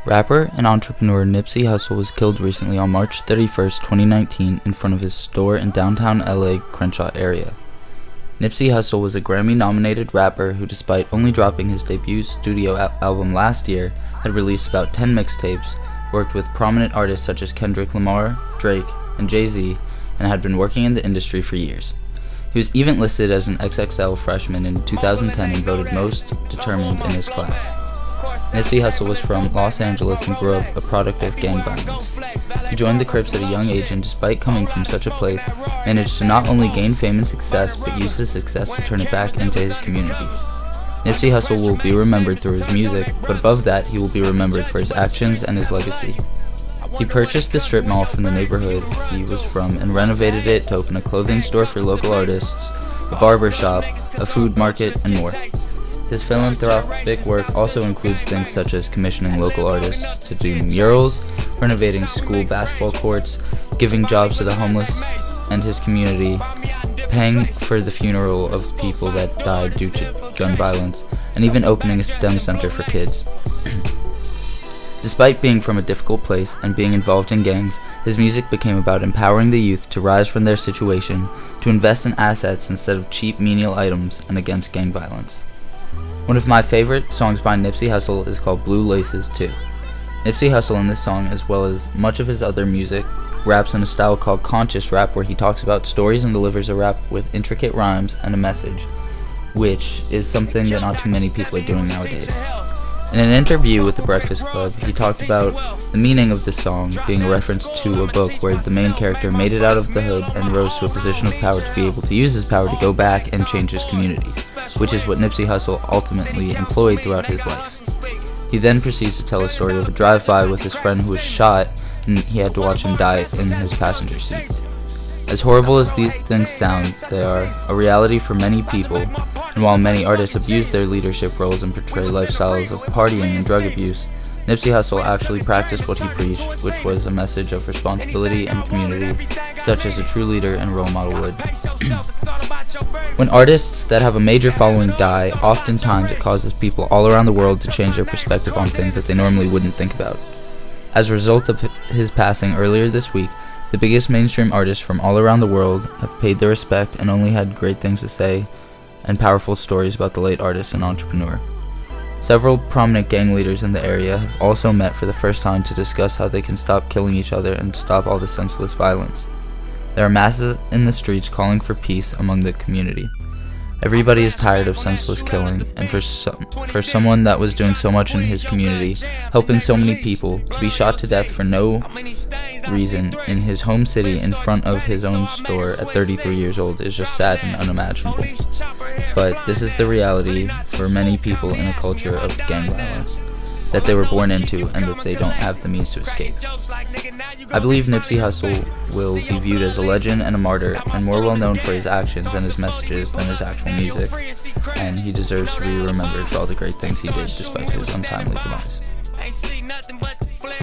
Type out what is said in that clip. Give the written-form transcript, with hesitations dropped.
Rapper and entrepreneur Nipsey Hussle was killed recently on March 31, 2019 in front of his store in downtown LA Crenshaw area. Nipsey Hussle was a Grammy-nominated rapper who, despite only dropping his debut studio album last year, had released about 10 mixtapes, worked with prominent artists such as Kendrick Lamar, Drake, and Jay-Z, and had been working in the industry for years. He was even listed as an XXL freshman in 2010 and voted most determined in his class. Nipsey Hussle was from Los Angeles and grew up a product of gang violence. He joined the Crips at a young age and, despite coming from such a place, managed to not only gain fame and success, but use his success to turn it back into his community. Nipsey Hussle will be remembered through his music, but above that, he will be remembered for his actions and his legacy. He purchased the strip mall from the neighborhood he was from and renovated it to open a clothing store for local artists, a barber shop, a food market, and more. His philanthropic work also includes things such as commissioning local artists to do murals, renovating school basketball courts, giving jobs to the homeless and his community, paying for the funeral of people that died due to gun violence, and even opening a STEM center for kids. Despite being from a difficult place and being involved in gangs, his music became about empowering the youth to rise from their situation, to invest in assets instead of cheap menial items, and against gang violence. One of my favorite songs by Nipsey Hussle is called Blue Laces 2. Nipsey Hussle in this song, as well as much of his other music, raps in a style called conscious rap, where he talks about stories and delivers a rap with intricate rhymes and a message, which is something that not too many people are doing nowadays. In an interview with The Breakfast Club, he talked about the meaning of the song being a reference to a book where the main character made it out of the hood and rose to a position of power to be able to use his power to go back and change his community, which is what Nipsey Hussle ultimately employed throughout his life. He then proceeds to tell a story of a drive-by with his friend who was shot, and he had to watch him die in his passenger seat. As horrible as these things sound, they are a reality for many people, and while many artists abuse their leadership roles and portray lifestyles of partying and drug abuse, Nipsey Hussle actually practiced what he preached, which was a message of responsibility and community, such as a true leader and role model would. When artists that have a major following die, oftentimes it causes people all around the world to change their perspective on things that they normally wouldn't think about. As a result of his passing earlier this week, the biggest mainstream artists from all around the world have paid their respect and only had great things to say and powerful stories about the late artist and entrepreneur. Several prominent gang leaders in the area have also met for the first time to discuss how they can stop killing each other and stop all the senseless violence. There are masses in the streets calling for peace among the community. Everybody is tired of senseless killing, and for someone that was doing so much in his community, helping so many people, to be shot to death for no reason in his home city in front of his own store at 33 years old is just sad and unimaginable. But this is the reality for many people in a culture of gang violence that they were born into and that they don't have the means to escape. I believe Nipsey Hussle will be viewed as a legend and a martyr, and more well known for his actions and his messages than his actual music, and he deserves to be remembered for all the great things he did despite his untimely demise.